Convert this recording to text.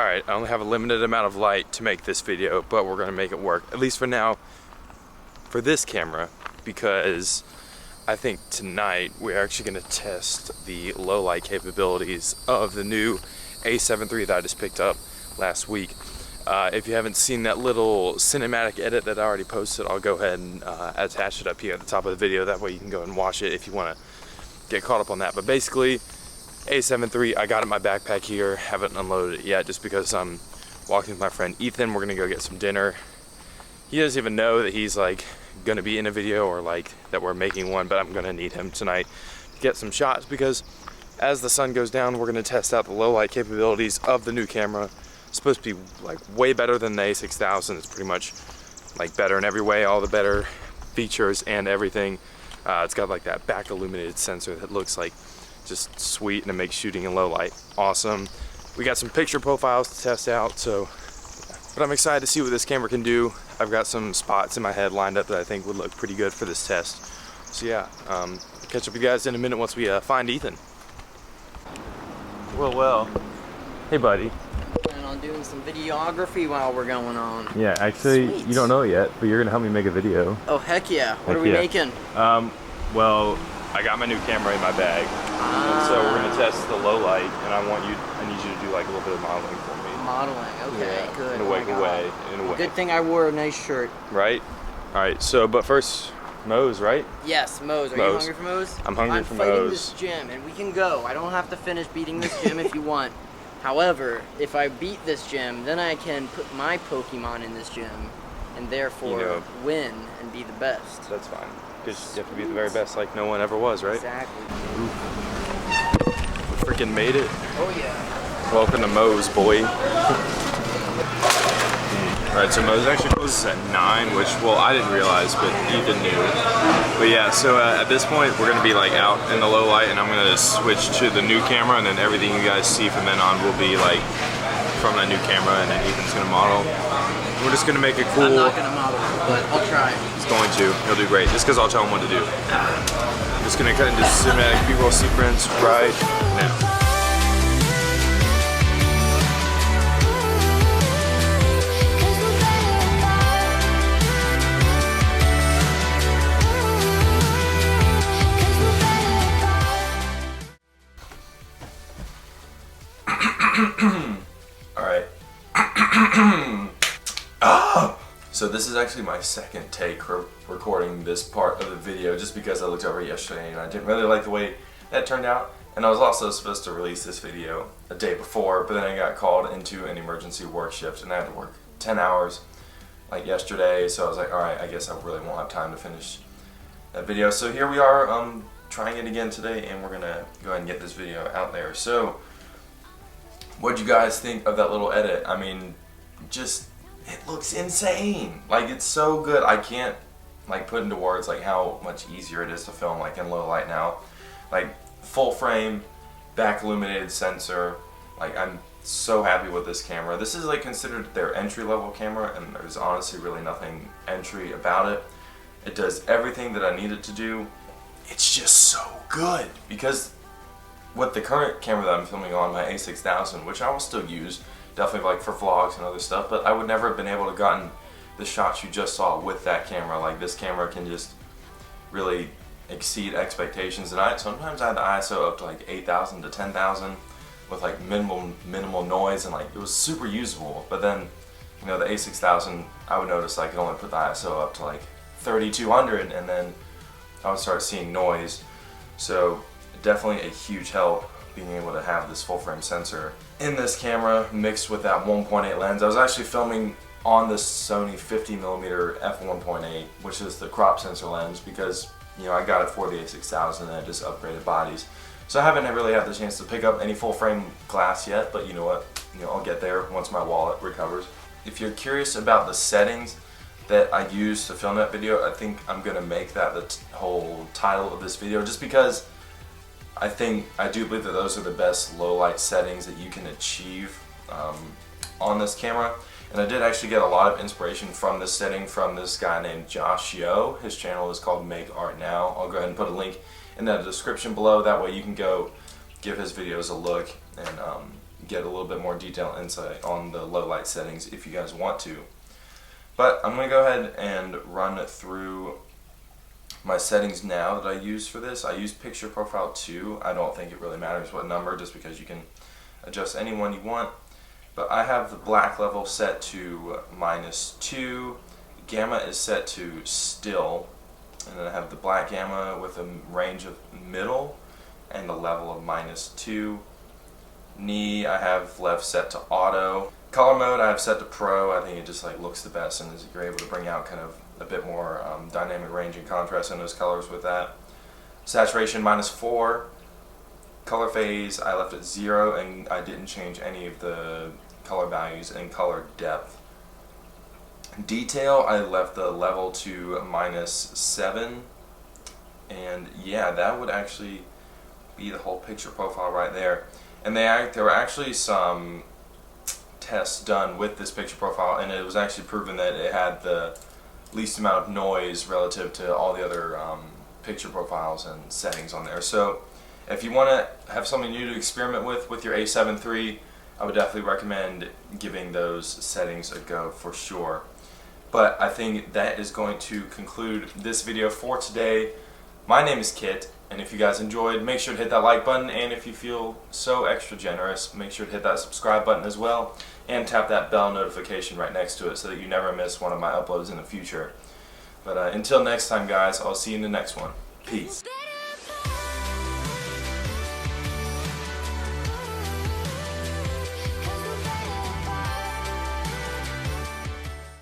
Alright, I only have a limited amount of light to make this video, but we're gonna make it work, at least for now, for this camera, because I think tonight we're actually gonna test the low light capabilities of the new A7 III that I just picked up last week. If you haven't seen that little cinematic edit that I already posted, I'll go ahead and attach it up here at the top of the video. That way you can go and watch it if you wanna get caught up on that. But basically, A7 III, I got it in my backpack here, haven't unloaded it yet just because I'm walking with my friend Ethan. We're gonna go get some dinner. He doesn't even know that he's like gonna be in a video or like that we're making one, but I'm gonna need him tonight to get some shots because as the sun goes down, we're gonna test out the low light capabilities of the new camera. It's supposed to be like way better than the A6000. It's pretty much like better in every way, all the better features and everything. It's got like that back illuminated sensor that looks like just sweet, and it makes shooting in low light awesome. We got some picture profiles to test out, so but I'm excited to see what this camera can do. I've got some spots in my head lined up that I think would look pretty good for this test. So yeah, catch up with you guys in a minute once we find Ethan. Well. Hey buddy. Plan on doing some videography while we're going on. Yeah, actually, sweet. You don't know it yet, but you're gonna help me make a video. Oh heck yeah! What are we making? Well, I got my new camera in my bag, and so we're gonna test the low light, and I need you to do like a little bit of modeling for me. Modeling, okay, yeah, good. In a way. Good thing I wore a nice shirt. Right. All right. So, but first, Moe's, right? Yes, Moe's. Are you hungry for Moe's? I'm hungry for Moe's. I'm fighting this gym, and we can go. I don't have to finish beating this gym if you want. However, if I beat this gym, then I can put my Pokemon in this gym, and therefore win and be the best. That's fine. Because you have to be the very best like no one ever was, right? Exactly. We freaking made it. Oh yeah. Welcome to Moe's, boy. Alright, so Moe's actually closes at 9, which, well, I didn't realize, but Ethan knew. But yeah, so at this point, we're going to be like out in the low light, and I'm going to switch to the new camera, and then everything you guys see from then on will be like from the new camera, and then Ethan's going to model. We're just going to make it cool. I'm not going to model, but I'll try. He's going to. He'll do great, just because I'll tell him what to do. I'm just going to cut into cinematic B-roll sequence right now. Alright. So this is actually my second take for recording this part of the video, just because I looked over it yesterday and I didn't really like the way that turned out. And I was also supposed to release this video a day before, but then I got called into an emergency work shift and I had to work 10 hours like yesterday, so I was like, alright, I guess I really won't have time to finish that video. So here we are, trying it again today, and we're gonna go ahead and get this video out there. So what'd you guys think of that little edit? I mean, just, it looks insane. Like, it's so good. I can't like put into words like how much easier it is to film like in low light now. Like full frame, back illuminated sensor. Like, I'm so happy with this camera. This is like considered their entry level camera, and there's honestly really nothing entry about it. It does everything that I need it to do. It's just so good, because with the current camera that I'm filming on, my A6000, which I will still use, definitely like for vlogs and other stuff, but I would never have been able to gotten the shots you just saw with that camera. Like, this camera can just really exceed expectations, and sometimes I had the ISO up to like 8,000 to 10,000 with like minimal noise, and like it was super usable. But then, you know, the A6000, I would notice I could only put the ISO up to like 3,200, and then I would start seeing noise. So definitely a huge help being able to have this full frame sensor in this camera mixed with that 1.8 lens. I was actually filming on this Sony 50mm f1.8, which is the crop sensor lens, because, you know, I got it for the A6000 and I just upgraded bodies. So I haven't really had the chance to pick up any full frame glass yet, but you know what, I'll get there once my wallet recovers. If you're curious about the settings that I used to film that video, I think I'm gonna make that the whole title of this video, just because I do believe that those are the best low light settings that you can achieve on this camera. And I did actually get a lot of inspiration from this setting from this guy named Josh Yo. His channel is called Make Art Now. I'll go ahead and put a link in the description below. That way you can go give his videos a look and get a little bit more detailed insight on the low light settings if you guys want to. But I'm going to go ahead and run through my settings now that I use for this. I use picture profile 2. I don't think it really matters what number, just because you can adjust any one you want. But I have the black level set to -2. Gamma is set to still. And then I have the black gamma with a range of middle and a level of -2. Knee I have left set to auto. Color mode I have set to pro. I think it just looks the best, and you're able to bring out kind of a bit more dynamic range and contrast in those colors with that. Saturation -4. Color phase I left at 0, and I didn't change any of the color values and color depth. Detail I left the level to -7, and yeah, that would actually be the whole picture profile right there. And there were actually some tests done with this picture profile, and it was actually proven that it had the least amount of noise relative to all the other picture profiles and settings on there. So if you want to have something new to experiment with your A7 III, I would definitely recommend giving those settings a go for sure. But I think that is going to conclude this video for today. My name is Kit, and if you guys enjoyed, make sure to hit that like button, and if you feel so extra generous, make sure to hit that subscribe button as well, and tap that bell notification right next to it so that you never miss one of my uploads in the future. But until next time, guys, I'll see you in the next one. Peace.